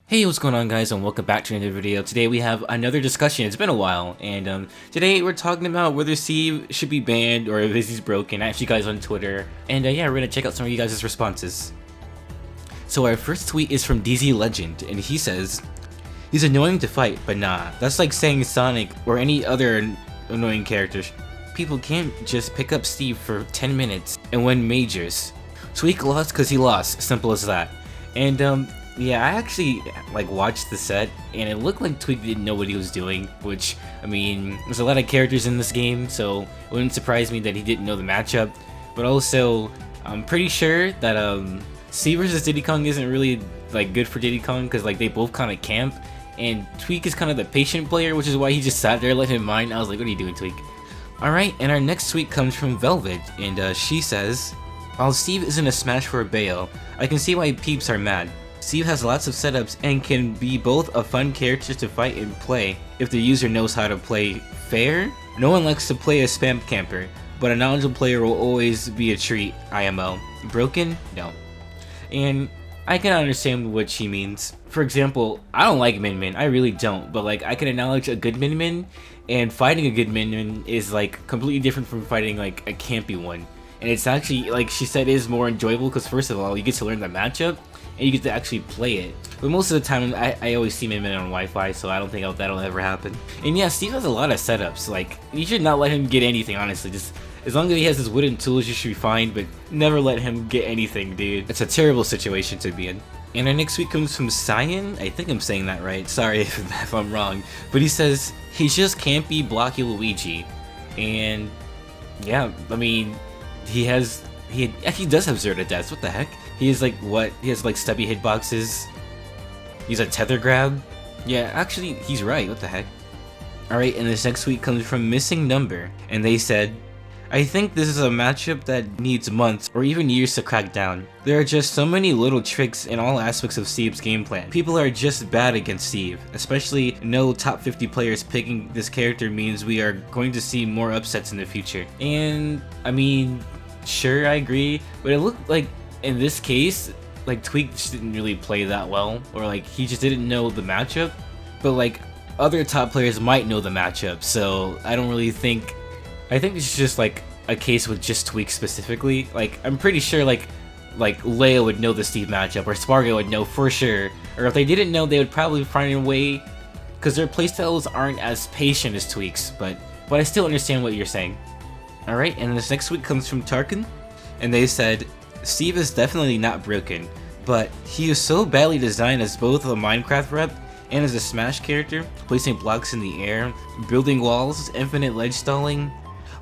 Hey, what's going on, guys, and welcome back to another video. Today we have another discussion. It's been a while, and today we're talking about whether Steve should be banned or if he's broken. I asked you guys on Twitter, and yeah, we're gonna check out some of you guys' responses. So our first tweet is from DZ Legend, and he says, "He's annoying to fight, but nah, that's like saying Sonic or any other annoying characters. People can't just pick up Steve for 10 minutes and win majors. Tweak lost because he lost, simple as that." And yeah, I actually watched the set, and it looked like Tweak didn't know what he was doing, which, I mean, there's a lot of characters in this game, so it wouldn't surprise me that he didn't know the matchup. But also, I'm pretty sure that Steve vs Diddy Kong isn't really good for Diddy Kong, because they both kind of camp, and Tweak is kind of the patient player, which is why he just sat there, let him mine. I was like, what are you doing, Tweak? Alright, and our next tweet comes from Velvet, and she says, "While Steve isn't a smash for a Bayo, I can see why peeps are mad. Steve has lots of setups and can be both a fun character to fight and play if the user knows how to play fair. No one likes to play a spam camper, but a knowledgeable player will always be a treat, IMO. Broken? No." And I can understand what she means. For example, I don't like Min-Min, I really don't, but I can acknowledge a good Min-Min, and fighting a good Min-Min is completely different from fighting a campy one. And it's actually, like she said, is more enjoyable because first of all, you get to learn the matchup, and you get to actually play it. But most of the time, I always see Min-Min on Wi-Fi, so I don't think that'll ever happen. And yeah, Steve has a lot of setups. You should not let him get anything, honestly. Just as long as he has his wooden tools, you should be fine, but never let him get anything, dude. It's a terrible situation to be in. And our next tweet comes from Cyan. I think I'm saying that right. Sorry if I'm wrong. But he says, "He's just campy, blocky Luigi." And yeah, I mean, he actually does have 0 to deaths. What the heck? He is what? He has stubby hitboxes. He's a tether grab. Yeah, actually, he's right. What the heck? Alright, and this next tweet comes from Missing Number, and they said, "I think this is a matchup that needs months or even years to crack down. There are just so many little tricks in all aspects of Steve's game plan. People are just bad against Steve. Especially no top 50 players picking this character means we are going to see more upsets in the future." And I mean, sure, I agree, but it looked like in this case, Tweak just didn't really play that well, or he just didn't know the matchup. But other top players might know the matchup, so I don't really think. I think it's just a case with just Tweak specifically. I'm pretty sure Leo would know the Steve matchup, or Spargo would know for sure. Or if they didn't know, they would probably find a way, because their playstyles aren't as patient as Tweak's. But I still understand what you're saying. Alright, and this next tweet comes from Tarkin, and they said, "Steve is definitely not broken, but he is so badly designed as both a Minecraft rep and as a Smash character, placing blocks in the air, building walls, infinite ledge stalling,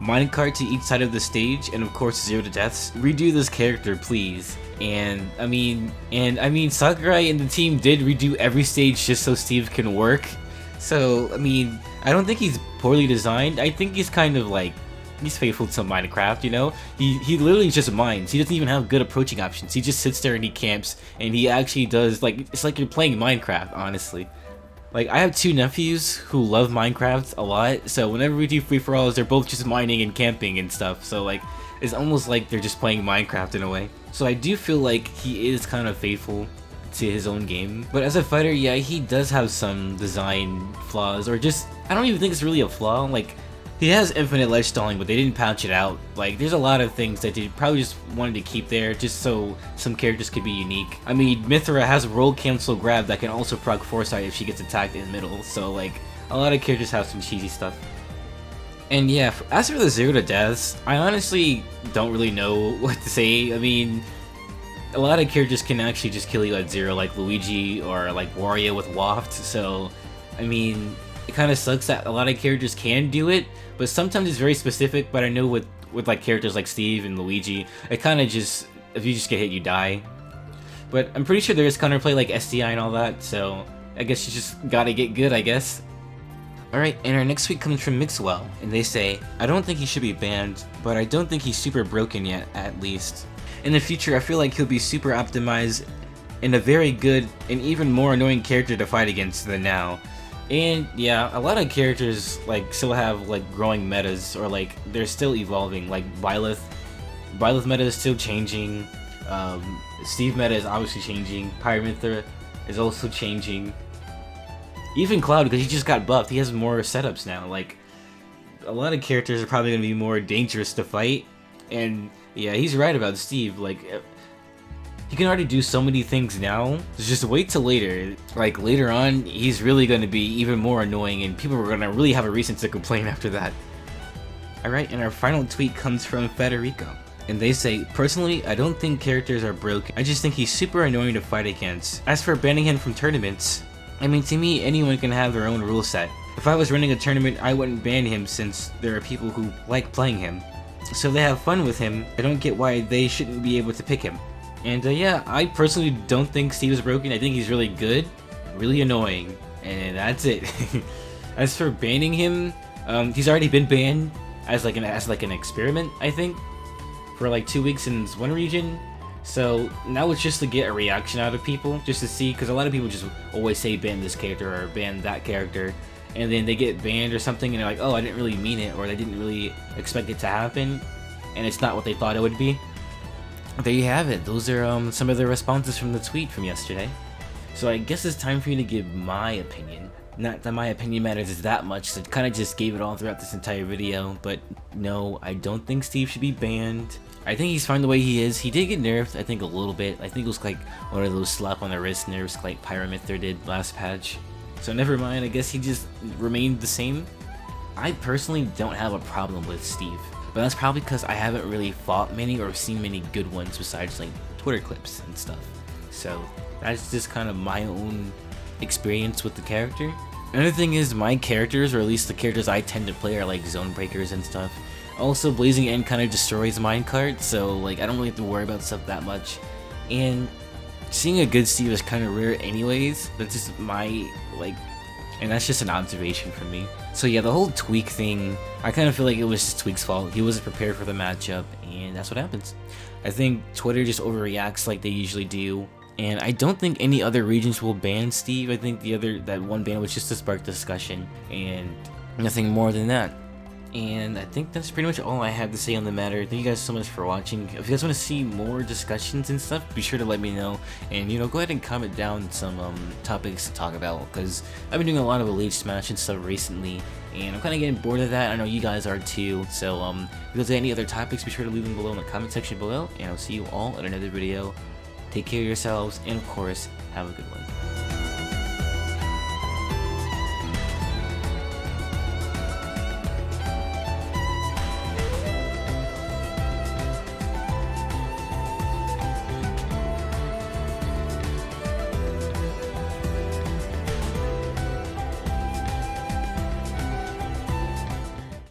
minecart to each side of the stage, and of course 0 to deaths. Redo this character, please." And I mean, Sakurai and the team did redo every stage just so Steve can work. So I mean, I don't think he's poorly designed. I think he's kind of he's faithful to Minecraft, you know? He literally just mines. He doesn't even have good approaching options. He just sits there and he camps, and he actually does, it's like you're playing Minecraft, honestly. I have 2 nephews who love Minecraft a lot, so whenever we do free-for-alls, they're both just mining and camping and stuff, so it's almost like they're just playing Minecraft in a way. So I do feel like he is kind of faithful to his own game. But as a fighter, yeah, he does have some design flaws, or just, I don't even think it's really a flaw. He has infinite ledge stalling, but they didn't patch it out. There's a lot of things that they probably just wanted to keep there, just so some characters could be unique. I mean, Mithra has roll cancel grab that can also proc foresight if she gets attacked in the middle, so a lot of characters have some cheesy stuff. And yeah, as for the 0 to deaths, I honestly don't really know what to say. I mean, a lot of characters can actually just kill you at 0, like Luigi or Wario with Waft, so I mean, it kind of sucks that a lot of characters can do it, but sometimes it's very specific. But I know with characters like Steve and Luigi, it kind of just, if you just get hit, you die. But I'm pretty sure there is counterplay like SDI and all that, so I guess you just gotta get good, I guess. Alright, and our next tweet comes from Mixwell, and they say, "I don't think he should be banned, but I don't think he's super broken yet, at least. In the future, I feel like he'll be super optimized and a very good and even more annoying character to fight against than now." And yeah, a lot of characters still have growing metas, or they're still evolving. Byleth meta is still changing. Steve meta is obviously changing. Pyramithra is also changing. Even Cloud, because he just got buffed, he has more setups now. Like, a lot of characters are probably going to be more dangerous to fight. And yeah, he's right about Steve. Like, he can already do so many things now. Just wait till later. Like, later on, he's really going to be even more annoying, and people are going to really have a reason to complain after that. Alright, and our final tweet comes from Federico. And they say, personally, I don't think characters are broken. I just think he's super annoying to fight against. As for banning him from tournaments, I mean, to me, anyone can have their own rule set. If I was running a tournament, I wouldn't ban him since there are people who like playing him. So if they have fun with him, I don't get why they shouldn't be able to pick him. And yeah, I personally don't think Steve is broken. I think he's really good, really annoying, and that's it. As for banning him, he's already been banned as like an experiment, I think, for like 2 weeks in one region. So now it's just to get a reaction out of people, just to see, because a lot of people just always say ban this character or ban that character, and then they get banned or something and they're like, oh, I didn't really mean it, or they didn't really expect it to happen, and it's not what they thought it would be. There you have it. Those are some of the responses from the tweet from yesterday. So I guess it's time for me to give my opinion. Not that my opinion matters that much, so I kind of just gave it all throughout this entire video, but no, I don't think Steve should be banned. I think he's fine the way he is. He did get nerfed, I think, a little bit. I think it was like one of those slap on the wrist nerfs like Pyramithor did last patch. So never mind, I guess he just remained the same. I personally don't have a problem with Steve, but that's probably because I haven't really fought many or seen many good ones besides like Twitter clips and stuff. So that's just kind of my own experience with the character. Another thing is, my characters, or at least the characters I tend to play, are like zone breakers and stuff. Also, Blazing End kind of destroys minecart, so like I don't really have to worry about stuff that much. And seeing a good Steve is kind of rare anyways. That's just my, like, and that's just an observation from me. So yeah, the whole Tweak thing, I kind of feel like it was just Tweak's fault. He wasn't prepared for the matchup, and that's what happens. I think Twitter just overreacts like they usually do. And I don't think any other regions will ban Steve. I think that one ban was just to spark discussion, and nothing more than that. And I think that's pretty much all I have to say on the matter. Thank you guys so much for watching. If you guys want to see more discussions and stuff, be sure to let me know. And, you know, go ahead and comment down some topics to talk about, because I've been doing a lot of Elite Smash and stuff recently, and I'm kind of getting bored of that. I know you guys are too. So if you guys have any other topics, be sure to leave them below in the comment section below, and I'll see you all in another video. Take care of yourselves, and of course, have a good one.